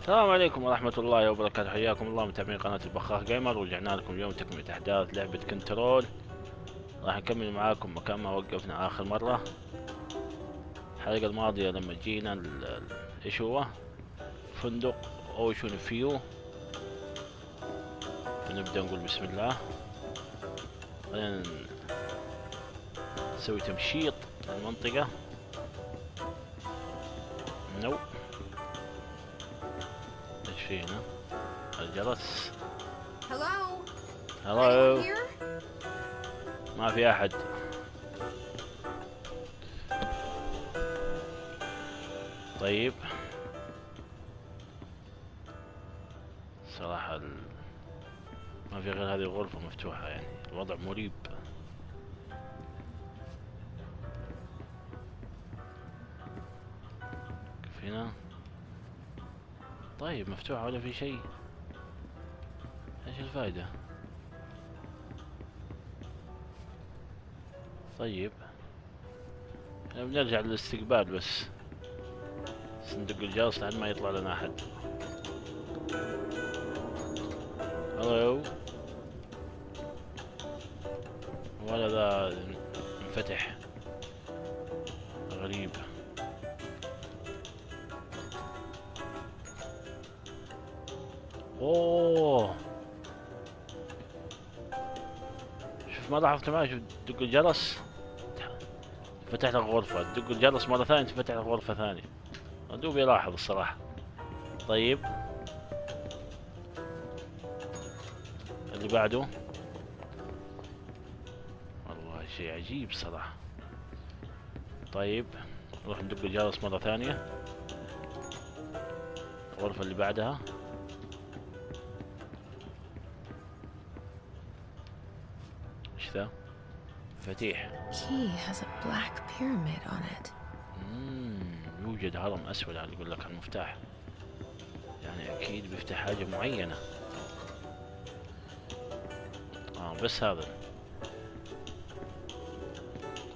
السلام عليكم ورحمة الله وبركاته، حياكم الله متابعين قناة البخاخ جيمر. ورجعنا لكم اليوم تكملة أحداث لعبة كنترول. راح نكمل معاكم مكان ما وقفنا آخر مرة. الحلقة الماضية لما جينا ايش هو؟ فندق اوشن فيو. فنبدأ نقول بسم الله. خلينا نسوي تمشيط للمنطقة. نو ايش في هنا؟ الجرس. هلو. ما في احد. طيب صراحة ما في غير هذه الغرفة مفتوحة، يعني الوضع مريب. كيف هنا؟ طيب مفتوحة ولا في شيء؟ ايش الفائدة؟ طيب احنا بنرجع للاستقبال بس. صندوق الجرس لحد ما يطلع لنا احد. هلو. ولا ذا انفتح. غريب. اوه شوف، ما لاحظت معي. شوف دق الجرس فتح لك غرفة، دق الجرس مرة ثانية تفتح لك غرفة ثانية. دوب يلاحظ الصراحة. طيب اللي بعده والله شيء عجيب صراحة. طيب نروح ندق الجرس مرة ثانية. الغرفة اللي بعدها. ايش ذا؟ مفاتيح. يوجد هرم اسود، يعني يقول لك المفتاح، يعني اكيد بيفتح حاجة معينة. بس هذا.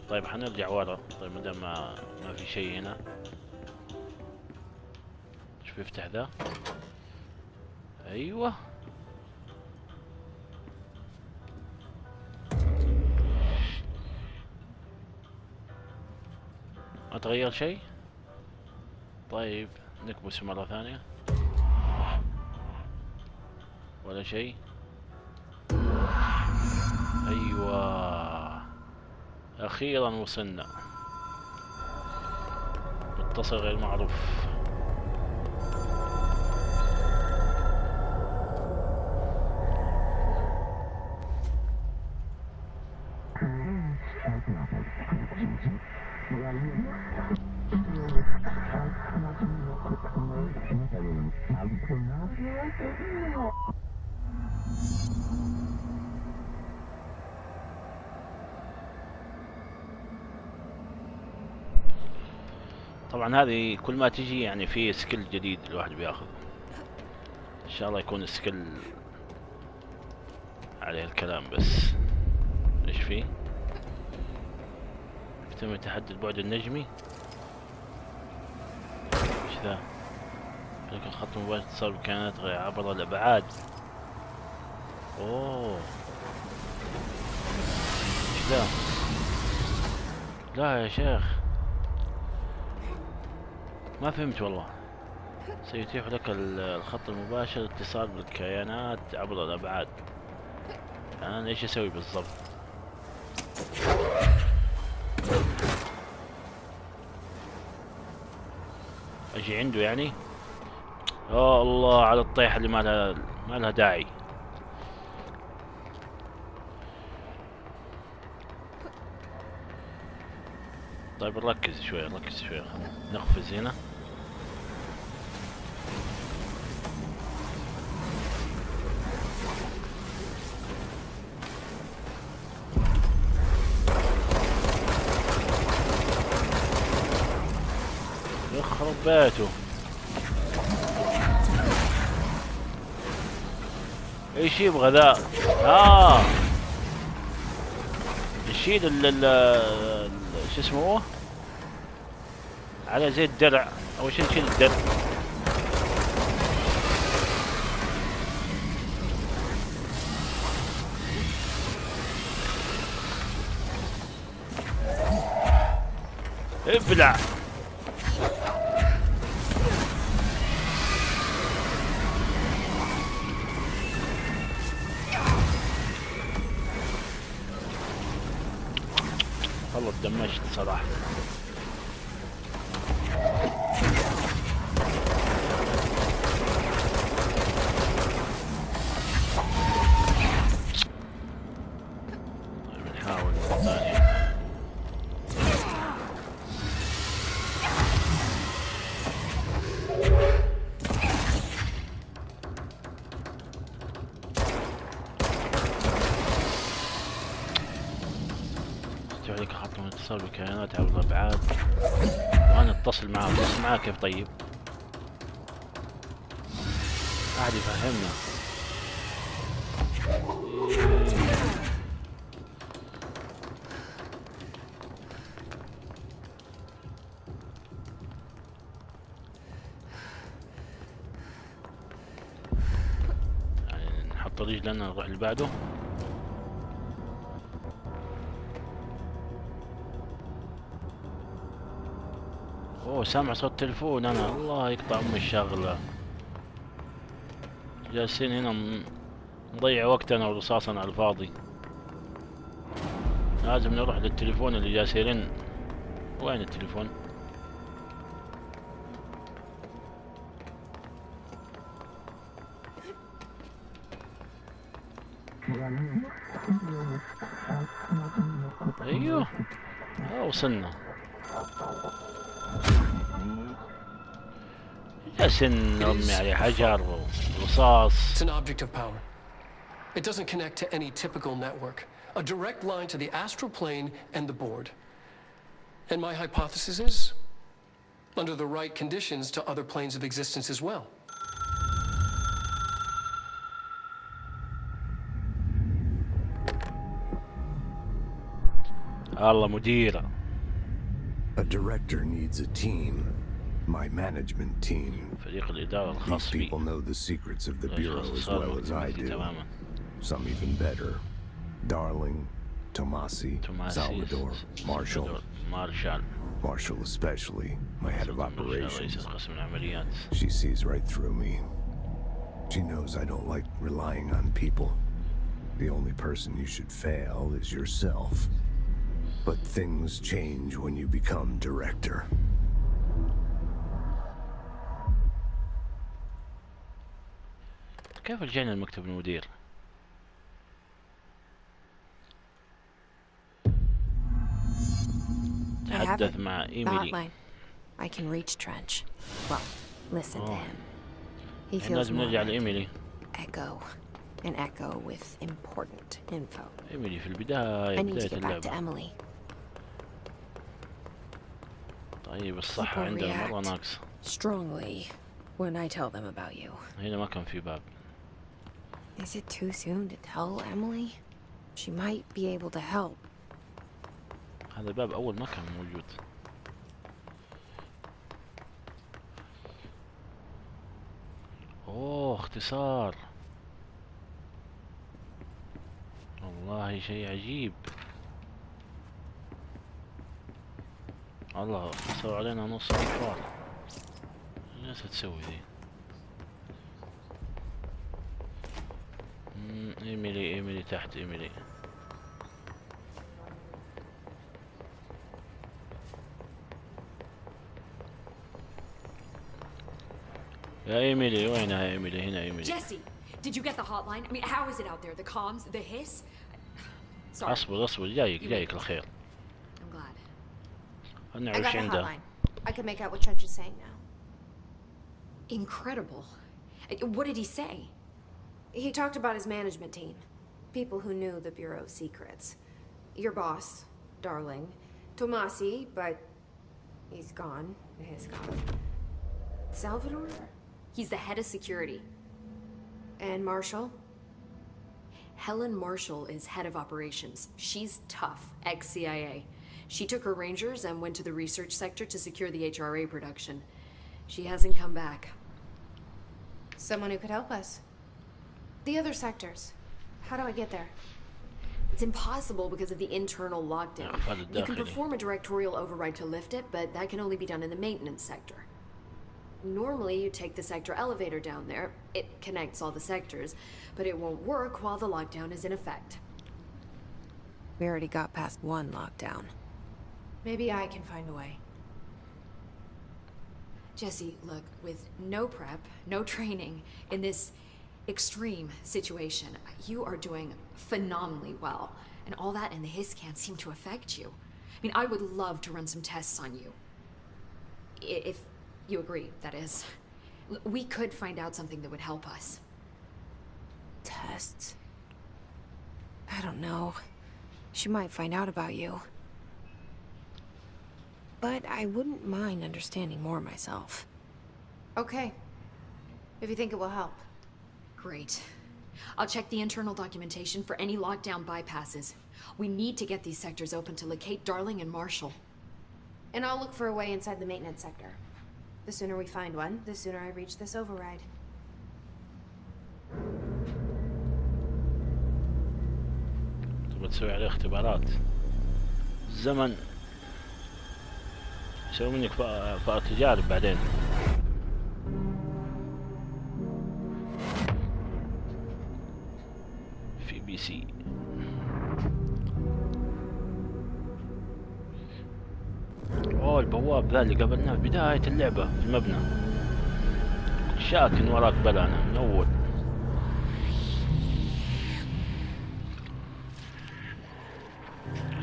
طيب حنرجع ورا. طيب مادام ما في شيء هنا. ايش بيفتح ذا؟ ايوه ما تغير شيء. طيب نكبس مرة ثانية. ولا شيء. ايوه اخيرا وصلنا. متصل غير معروف. طبعا هذه كل ما تجي يعني في سكيل جديد الواحد بياخذ. ان شاء الله يكون سكيل عليه الكلام. بس ايش فيه؟ يتم تحدي البعد النجمي. ايش ذا؟ لكن خط مباشر اتصال بكائنات غير عبر الابعاد. اوه ايش ذا؟ لا يا شيخ ما فهمت والله. سيتيح لك الخط المباشر الاتصال بالكيانات عبر الابعاد. انا ايش اسوي بالضبط؟ اجي عنده يعني؟ يا الله على الطيحة اللي ما لها داعي. طيب نركز شوي خلينا نقفز هنا. يخرب بيته. ايش يبغى ذا؟ يشيل شو اسمه هو؟ على زي الدرع. اول شيء نشيل الدرع. ابلع. والله تدمجت صراحة. نحاول مرة ثانية. عليك خط من اتصال بالكائنات عبر الابعاد، وانا اتصل معاه. اتصل معاه كيف طيب؟ قاعد يفهمنا. يعني نحط رجلنا نروح اللي بعده. اوه سامع صوت تلفون انا. الله يقطع ام الشغلة. جالسين هنا نضيع وقتنا ورصاصنا على الفاضي. لازم نروح للتليفون اللي جالس يرن. وين التليفون؟ ايوه وصلنا. جالسين نرمي عليه حجر ورصاص. It's an object of power. It doesn't connect to any typical network. A direct line to the astral plane and the board. And my hypothesis is, under the right conditions, to other planes of existence as well. الله مديرة. A director needs a team. My management team. فريق الإدارة الخاص These بي. people know the secrets of the bureau as well as I do. Some even better. Darling, Tomasi, Salvador, Marshall. Marshall especially, my head of operations. She sees right through me. She knows I don't like relying on people. The only person you should fail is yourself. But things change when you become director. كيف رجعنا لمكتب المدير؟ تحدث مع إيميلي. I can reach Trench. Well, listen to him. He feels لازم more نرجع like لإيميلي. echo. An echo with important info. إيميلي في البداية. I need to بداية get back to اللعبة. Emily. طيب الصحة عندنا مرة ناقصة. Strongly when I tell them about you. هنا ما كان في باب. Is it too soon to tell Emily? She might be able to help. هذا الباب أول ما كان موجود. أوه اختصار. والله شيء عجيب. الله اختصروا علينا نص المشوار. ايش تسوي ذي؟ ايميلي تحت ايميلي. يا ايميلي وينها يا ايميلي؟ هنا ايميلي. Jesse, did you get the hotline? I mean, how is it out there? The comms, the hiss? Sorry. اصبر جايك الخير. I'm glad. خلنا I got نعيش the عنده. hotline. I can make out what Trench is saying now. Incredible. What did he say? He talked about his management team. People who knew the Bureau's secrets. Your boss, Darling. Tomasi, but he's gone. He's gone. Salvador? He's the head of security. And Marshall? Helen Marshall is head of operations. She's tough, ex-CIA. She took her Rangers and went to the research sector to secure the HRA production. She hasn't come back. Someone who could help us. The other sectors. How do I get there? It's impossible because of the internal lockdown. You can perform a directorial override to lift it, but that can only be done in the maintenance sector. Normally, you take the sector elevator down there. It connects all the sectors, but it won't work while the lockdown is in effect. We already got past one lockdown. Maybe I can find a way. Jesse, look, with no prep, no training, in this extreme situation, you are doing phenomenally well. And all that and the hiss can't seem to affect you. I mean, I would love to run some tests on you. If you agree, that is. We could find out something that would help us. Tests? I don't know. She might find out about you. But I wouldn't mind understanding more myself. Okay. If you think it will help. Great. I'll check the internal documentation for any lockdown bypasses. We need to get these sectors open to locate Darling and Marshall. And I'll look for a way inside the maintenance sector. The sooner we find one, the sooner I reach this override. تبغى تسوي عليه اختبارات. الزمن يسوي منك فار تجارب بعدين. في بي سي. اوه البواب ذا اللي قابلناه في بداية اللعبة في المبنى. شاكن وراك بلا انا من اول.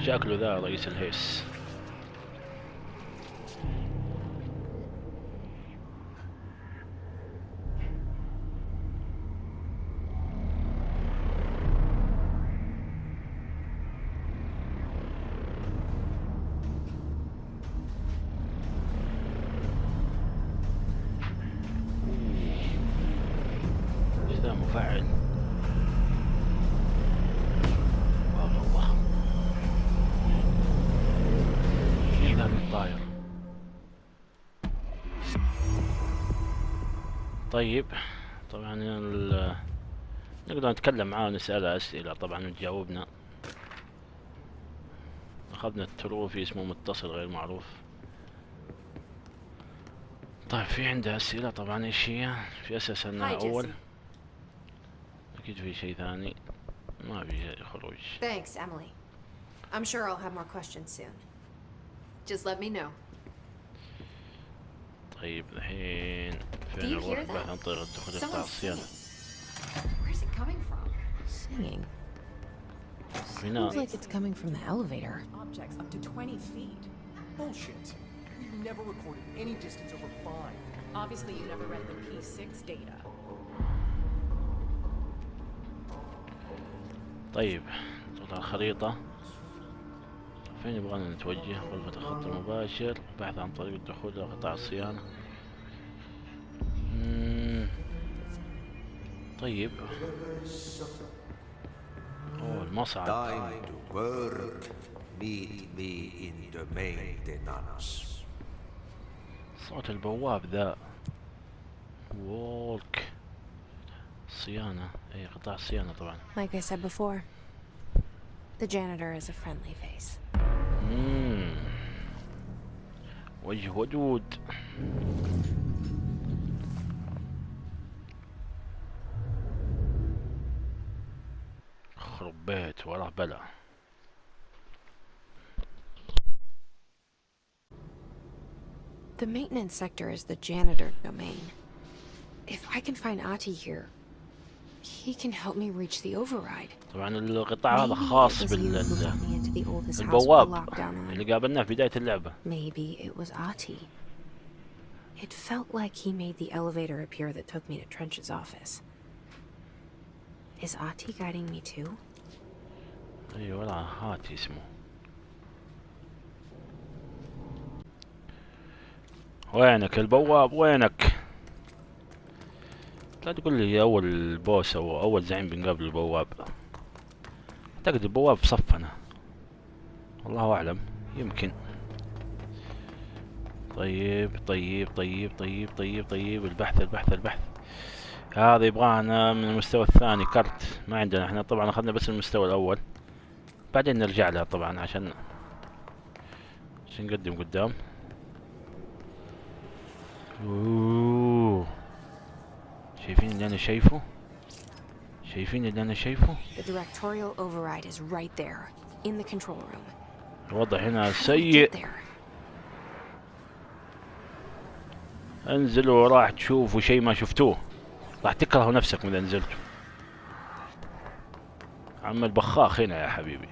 شكله ذا رئيس الهيس. ذا مفعل. والله مين ذا الطاير؟ طيب طبعا نقدر نتكلم معاه ونسأله أسئلة طبعا وتجاوبنا. أخذنا التروفي اسمه متصل غير معروف. طيب في عنده أسئلة طبعا. ايش هي؟ في أساس أنها أول. أكيد في شيء ثاني. ما في خروج. Thanks, Emily. I'm sure I'll have more questions soon. Just let me know. طيب الحين فين نروح بعد عن طريق الدخول بتاع الصيانة؟ Where's it coming from? Singing. هنا. Sounds like it's coming from the elevator. Objects up to 20 feet. Bullshit. We've never recorded any distance over 5. Obviously, you never read the P6 data. طيب نضغط على الخريطة. فين يبغانا نتوجه؟ غرفة الخط المباشر. بحث عن طريق الدخول إلى قطاع الصيانة. طيب. أوه المصعد. Time to work. Meet me in the maintenance. صوت البواب ذا. وولك. الصيانة. أي قطاع الصيانة طبعا. Like I said before, the janitor is a friendly face. وجه ودود. خرب بيت وراه بلا. The maintenance sector is the janitor domain. If I can find Ati here, he can help me reach the override. طبعا القطاع هذا خاص بالبواب اللي قابلناه في بداية اللعبة. Maybe it was Ati. It felt like he made the elevator appear that took me to Trench's office. Is Ati guiding me too? ايوه لا هاتي اسمه. وينك البواب وينك؟ لا تقول لي اول بوس او اول زعيم بنقابل البواب. اعتقد البواب صفنا. والله اعلم يمكن. طيب طيب طيب طيب طيب طيب البحث هذا يبغانا من المستوى الثاني كرت. ما عندنا احنا طبعا اخذنا بس المستوى الاول. بعدين نرجع لها طبعا عشان نقدم قدام. اوه شايفين اللي انا شايفه؟ شايفين اللي انا شايفه؟ The directorial override is right there in the control room. الوضع هنا سيء. انزلوا راح تشوفوا شيء ما شفتوه، راح تكرهوا نفسك من نزلتوا. عم البخاخ هنا يا حبيبي.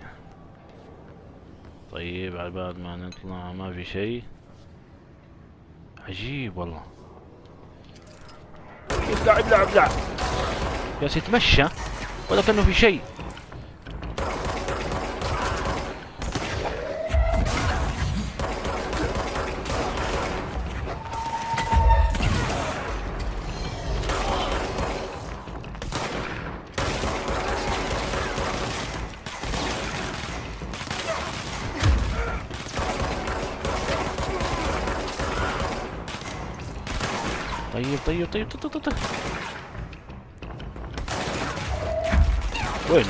طيب على بال ما نطلع ما في شيء. عجيب والله. ابلع بس يتمشى ولا كأنه في شيء. طيب. وين؟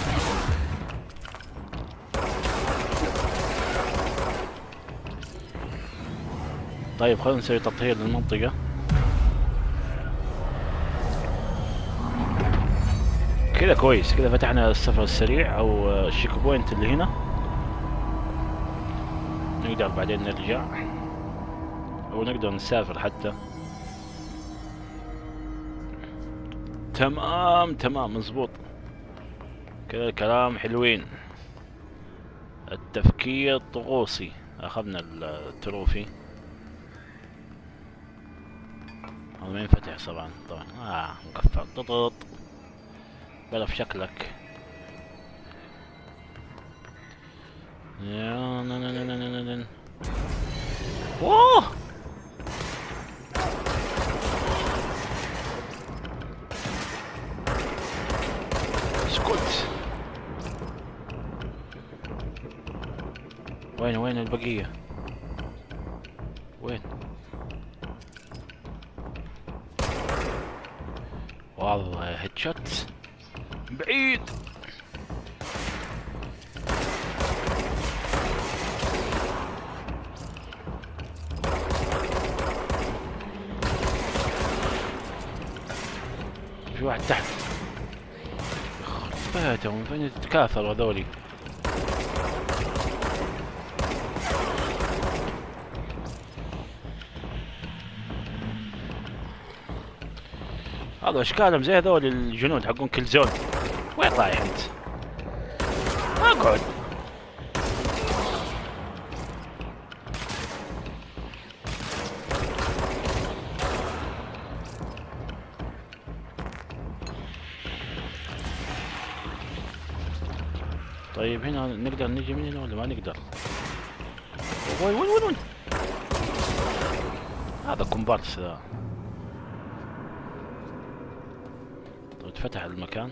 طيب خلينا نسوي تطهير للمنطقة. كذا كويس، كذا فتحنا السفر السريع او الشيك بوينت اللي هنا. نقدر بعدين نرجع او نقدر نسافر حتى. تمام مزبوط كذا الكلام حلوين. التفكير طقوسي. اخذنا التروفي. هذا ما ينفتح طبعا. مقفل ضغط بلا في شكلك. اوه اسكت. وين البقية؟ وين؟ والله هيد شوت بعيد. في واحد تحت. فاتهم فين يتكاثروا هذولي. هذا اشكالهم زي هذول الجنود حقون كل زون. وين رايح انت؟ اقعد. طيب هنا نقدر نجي من هنا ولا ما نقدر؟ وين هذا كومبارس ذا. طيب فتح المكان.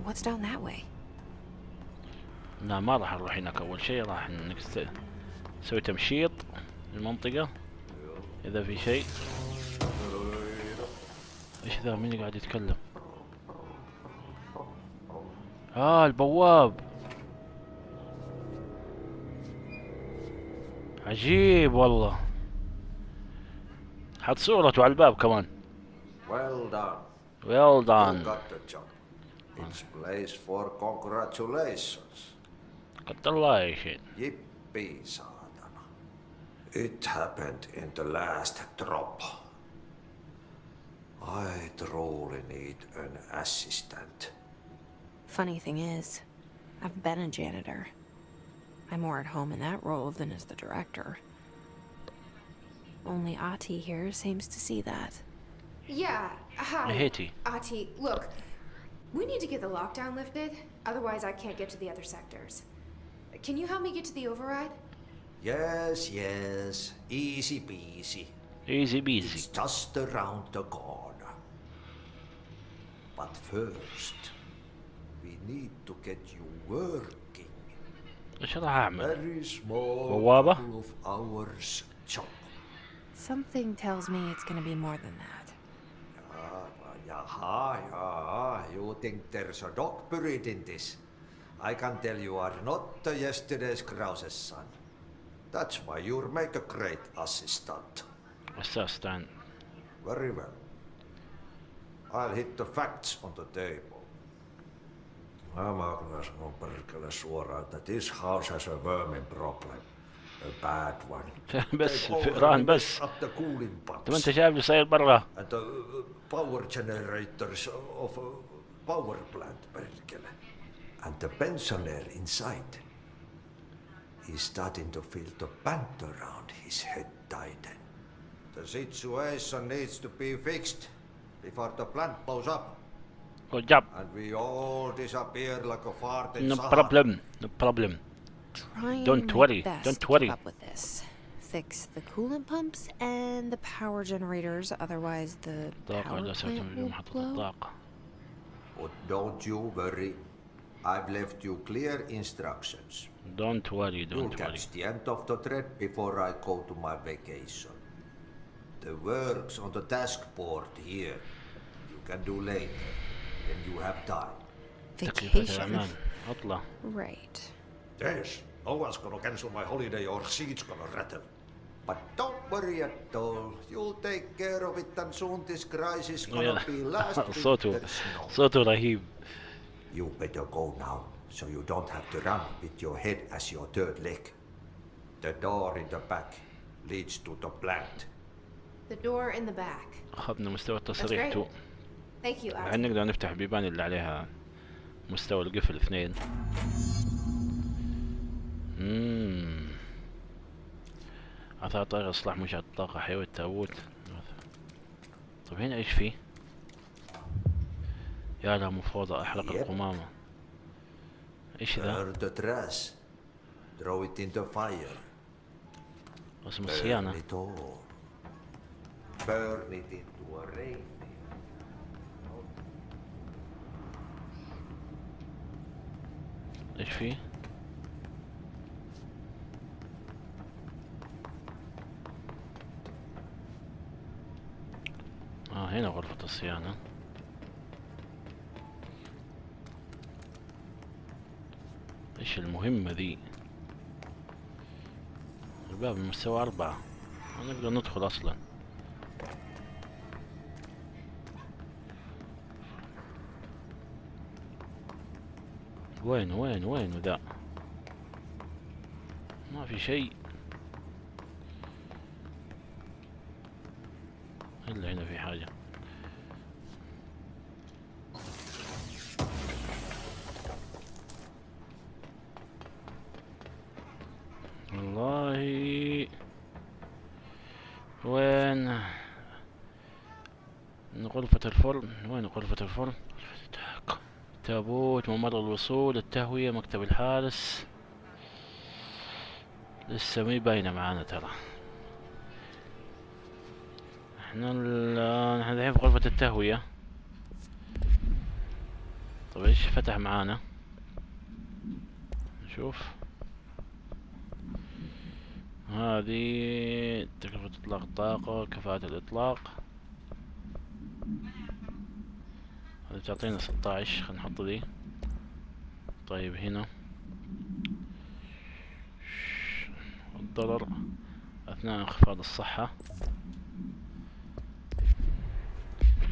What's down that way? لا ما راح نروح هناك. اول شيء راح نسوي تمشيط للمنطقة اذا في شيء. ايش ذا؟ مين قاعد يتكلم؟ البواب. عجيب والله. حط صورته على الباب كمان. Well done. Well You done. got the job. It's place for congratulations. قدر الله يا شيء. Yippee, saatana. It happened in the last drop. I truly need an assistant. Funny thing is, I've been a janitor. I'm more at home in that role than as the director. Only Ati here seems to see that. Yeah, hi. Haiti. Ati, look. We need to get the lockdown lifted, otherwise I can't get to the other sectors. Can you help me get to the override? Yes. Easy peasy. Easy peasy. It's just around the corner. But first, we need to get you working. ايش راح اعمل؟ Very small بوابة؟ couple of hours job. Something tells me it's gonna be more than that. Yaha, you think there's a dog buried in this? I can tell you are not the yesterday's Krause's son. That's why you'll make a great assistant. Assistant. Very well. I'll hit the facts on the table. Mä sanon perkele suoraan, että this house has a vermin problem. A bad one. بس ران بس. Up the cooling pumps. طب انت شايف اللي صاير برا. And the power generators of a power plant, perkele. And the pensioner inside. He's starting to feel the band around his head tighten. The situation needs to be fixed before the plant blows up. Good job. And we all disappear like a fart in No Sahara. problem. No problem. Don't worry. Don't worry. Up with this. Fix the coolant pumps and the power generators, otherwise the الطاقة power لا plant تعتمد will محطة blow. الطاقة. But don't you worry. I've left you clear instructions. Don't worry. You'll Don't worry. catch the end of the thread before I go to my vacation. The work's on the task board here. You can do later, when you have time. تكلفة Vacation. الأمان. اطلع. Right. Yes, no one's gonna cancel my holiday or seat's gonna rattle. But don't worry at all. You'll take care of it and soon this crisis gonna be last صوته winter's snow. صوته رهيب. You better go now, so you don't have to run with your head as your third leg. The door in the back leads to the plant. The door in the back. أخذنا مستوى That's التصريح great. 2. Thank you, الحين Alex. نقدر نفتح البيبان اللي عليها مستوى القفل 2. آثار طريقة إصلاح منشأة الطاقة حيوي التابوت. طيب هنا إيش فيه؟ يا لها مفروضة أحرق القمامة. إيش ذا؟ Burn the trash. Throw it in the fire. رسم Burn الصيانة. it all. Burn it into a rain. إيش فيه؟ هنا غرفة الصيانة. إيش المهمة ذي؟ الباب من مستوى 4. ما نقدر ندخل أصلا. وين ذا؟ ما في شيء إلا هنا في حاجة. والله وين غرفة الفرن؟ وين غرفة الفرن؟ تابوت، ممر الوصول، التهوية، مكتب الحارس. لسه مي باينة معانا ترى. احنا الحين في غرفة التهوية. طيب ايش فتح معانا؟ نشوف. هذه تكلفة اطلاق الطاقة، كفاءة الاطلاق. هذه تعطينا 16. خلينا نحط ذي. طيب هنا الضرر اثناء انخفاض الصحة.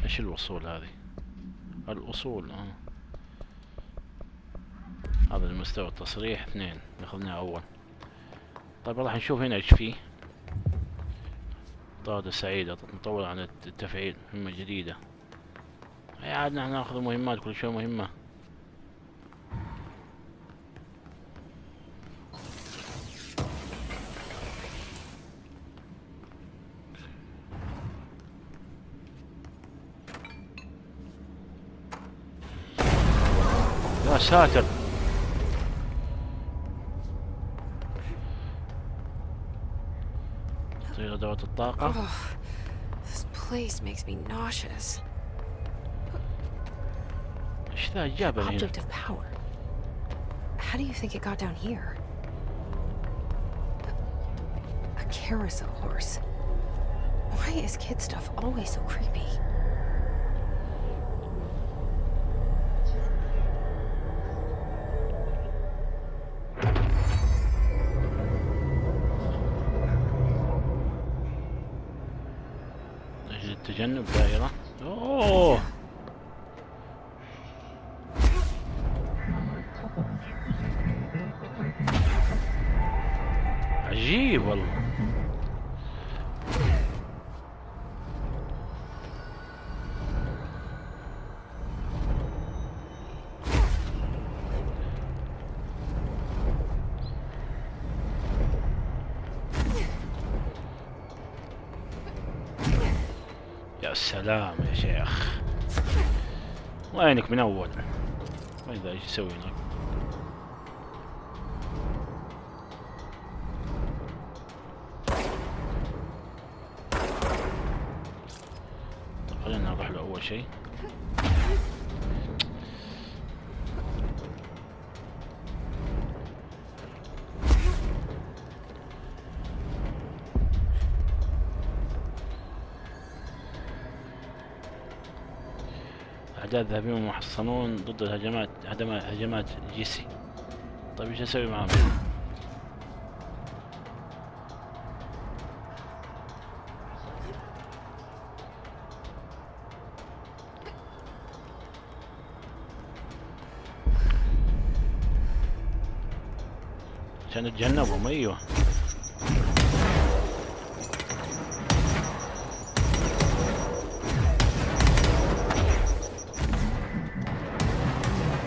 ايش الوصول هذه؟ الأصول. هذا المستوى التصريح 2 اخذناه اول. طيب راح نشوف هنا ايش فيه. طاقة سعيدة مطول عن التفعيل، مهمة جديدة. هي عاد نحن ناخذ مهمات كل شوي مهمة. يا ساتر. طريقة دورة الطاقة. This place makes me nauseous. ايش ذا الجبل هنا؟ Object of power. How do you think it got down here? A carousel horse. Why is kid stuff always so creepy? تجنب دائرة. اوه عجيب والله. يا سلام يا شيخ، وينك من اول؟ وين ذا ايش يسوي هناك؟ طب خلينا نروح له اول شيء. أعداء ذهبيون محصنون ضد هجمات جيسي. طيب ايش اسوي معهم؟ عشان اتجنبهم. ايوه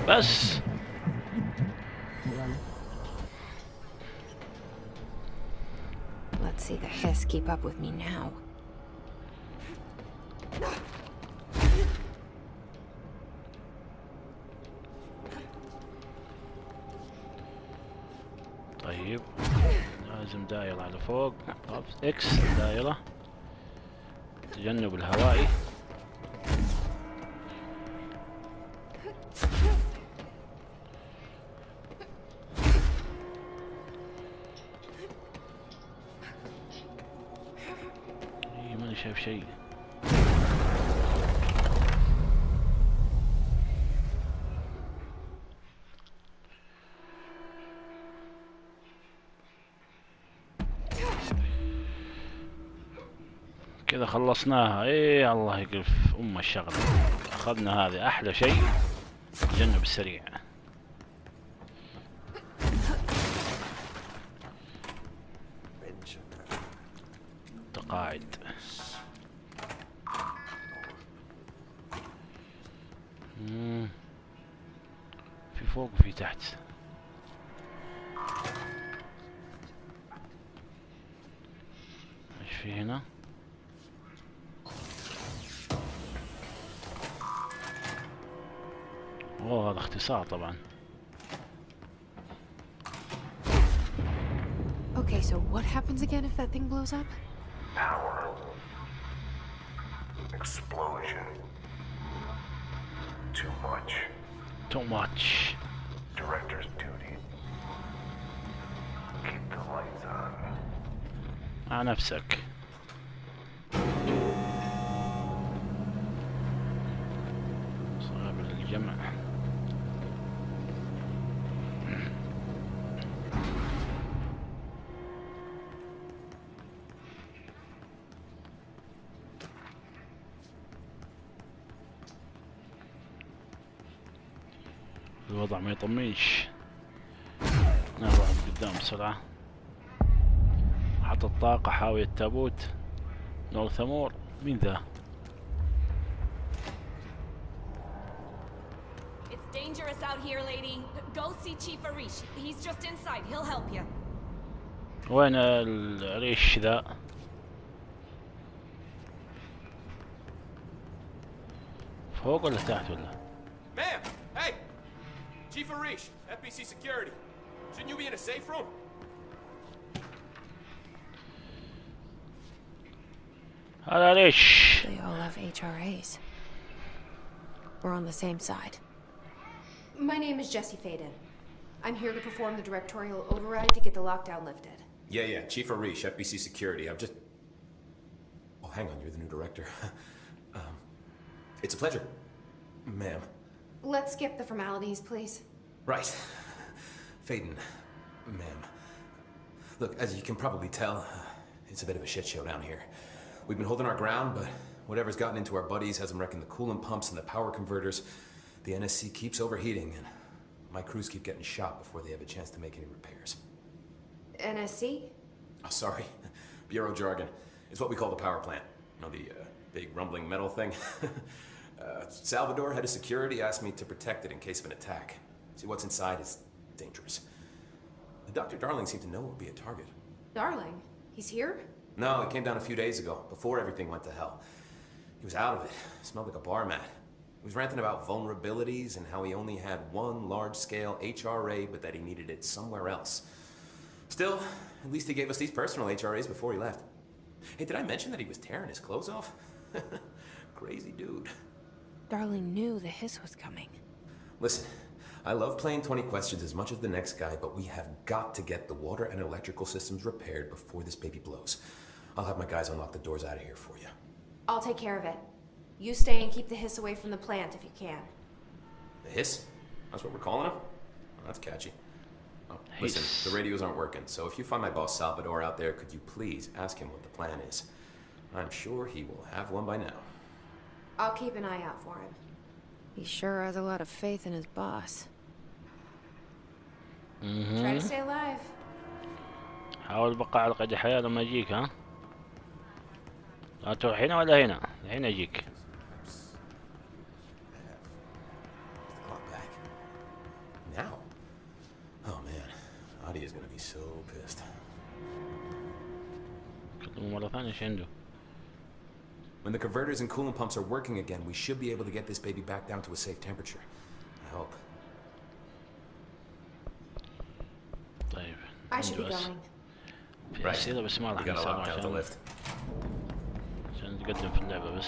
بس Let's see the hiss keep up with me now. طيب لازم دائرة على فوق. اكس دائرة تجنب الهوائي. ماني شايف شيء. كذا خلصناها. ايه الله يقف ام الشغله. اخذنا هذه احلى شيء، تجنب السريع. تقاعد. في فوق وفي تحت. ايش في هنا؟ اوه هذا اختصار طبعا. Okay, so what happens again if that thing blows up? Power. Explosion. Too much. Too much. Director's duty. Keep the lights on. مع نفسك. صعب الجمع. الوضع ما يطمنش. نروح قدام بسرعة. محطة الطاقة، حاوية التابوت، نور ثمور. مين ذا؟ It's dangerous out here, lady. Go see Chief Arish. He's just inside. He'll help you. وين الريش ذا؟ فوق ولا تحت ولا؟ Ma'am! Hey! Chief Arish, FBC Security. Shouldn't you be in a safe room? هذا ريش. They all have HRAs. We're on the same side. My name is Jesse Faden. I'm here to perform the directorial override to get the lockdown lifted. Yeah, Chief Arish, FBC Security. I'm just... Oh, hang on, you're the new director. It's a pleasure, ma'am. Let's skip the formalities, please. Right. Faden, ma'am. Look, as you can probably tell, it's a bit of a shit show down here. We've been holding our ground, but Whatever's gotten into our buddies has them wrecking the coolant pumps and the power converters. The NSC keeps overheating, and my crews keep getting shot before they have a chance to make any repairs. NSC? Oh, sorry. Bureau jargon. It's what we call the power plant. You know, the big rumbling metal thing? Salvador, head of security, asked me to protect it in case of an attack. See, what's inside is dangerous. Dr. Darling seemed to know it would be a target. Darling? He's here? No, he came down a few days ago, before everything went to hell. He was out of it. Smelled like a bar mat. He was ranting about vulnerabilities and how he only had one large-scale HRA, but that he needed it somewhere else. Still, at least he gave us these personal HRAs before he left. Hey, did I mention that he was tearing his clothes off? Crazy dude. Darling knew the hiss was coming. Listen, I love playing 20 questions as much as the next guy, but we have got to get the water and electrical systems repaired before this baby blows. I'll have my guys unlock the doors out of here for you. I'll take care of it. You stay and keep the hiss away from the plant if you can. The hiss? That's what we're calling him? Oh, that's catchy. Oh, listen, the radios aren't working, so if you find my boss Salvador out there, could you please ask him what the plan is? I'm sure he will have one by now. I'll keep an eye out for him. He sure has a lot of faith in his boss. Try to stay alive. حاول بقى على قيد الحياة لما يجيك ها. لا تروح هنا ولا هنا، الحين يجيك. Now? Oh man, Adi is gonna be so pissed. كلمه مرة ثانية ايش عنده؟ When the converters and coolant pumps are working again, we should be able to get this baby back down to a safe temperature. I hope. طيب. I should be going. في أسئلة بس ما راح نسويها عشان نتقدم في اللعبة بس.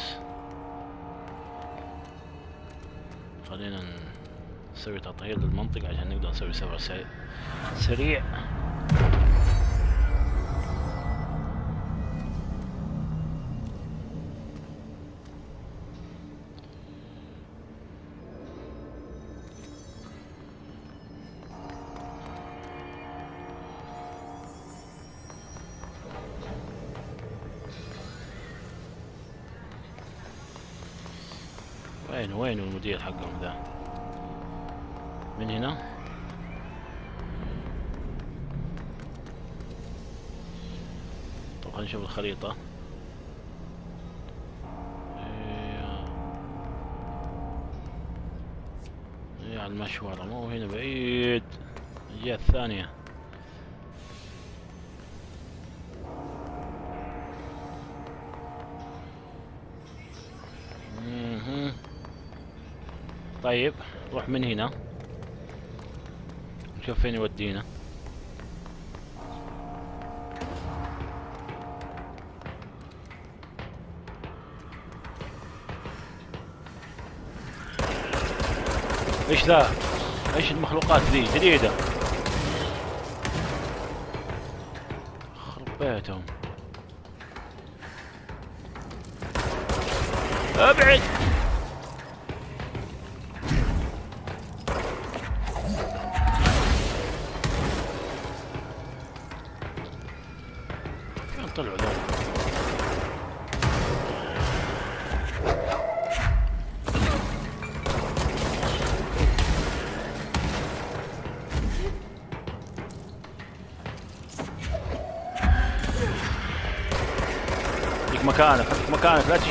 خلينا نسوي تطهير للمنطقة عشان نقدر نسوي سفر سريع. وين المدير حقهم ذا؟ من هنا؟ طب خلينا نشوف الخريطة. على المشوار، مو هنا بعيد، الجهة الثانية. طيب روح من هنا نشوف فين يودينا. ايش ذا؟ ايش المخلوقات ذي جديدة؟ خرب بيتهم. ابعد. طلعوا ذول. خليك مكانك لا تجي.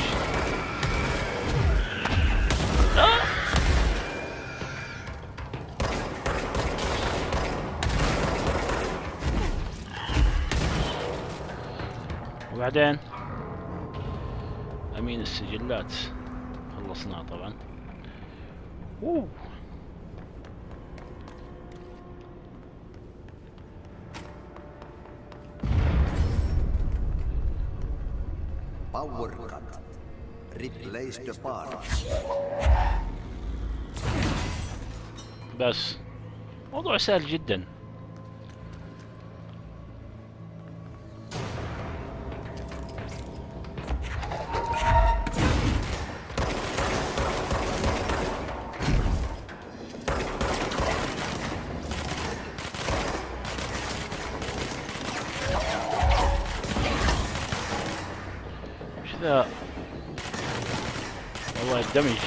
وبعدين امين السجلات خلصناه طبعا. Power cut. Replace the parts. بس موضوع سهل جدا. ذا والله الدمج.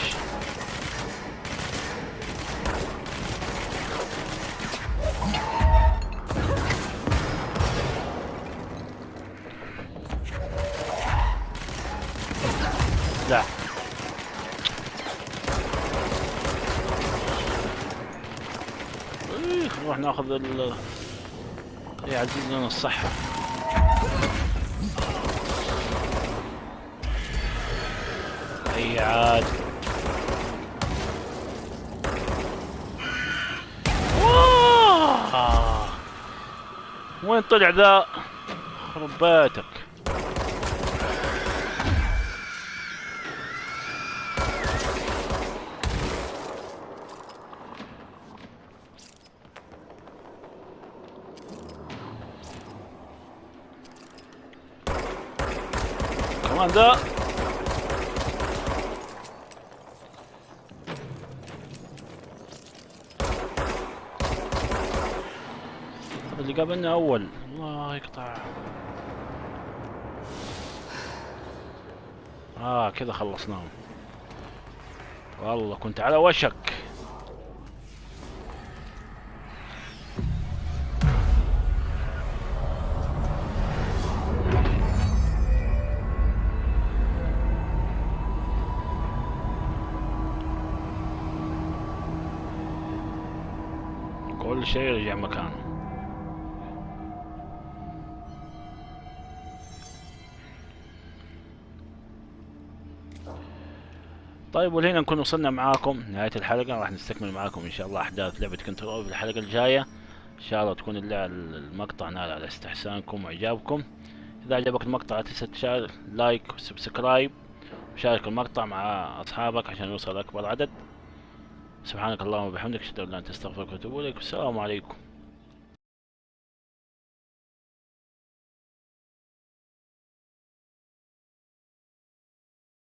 لا نروح ناخذ يعزز لنا الصحة. اي عاد وين طلع ذا؟ خرب بيتك. كمان ذا. هذا اللي قابلنا اول. الله يقطع. كذا خلصناهم. والله كنت على وشك. كل شيء يرجع مكانه. طيب ولهنا نكون وصلنا معاكم نهاية الحلقة. راح نستكمل معاكم ان شاء الله احداث لعبة كنترول في الحلقة الجاية. ان شاء الله تكون المقطع نال على استحسانكم واعجابكم. اذا عجبك المقطع لا تنسى تشارك لايك وسبسكرايب وشارك المقطع مع اصحابك عشان يوصل اكبر عدد. سبحانك اللهم وبحمدك اشهد ان لا اله الا انت استغفرك واتوب اليك. والسلام عليكم.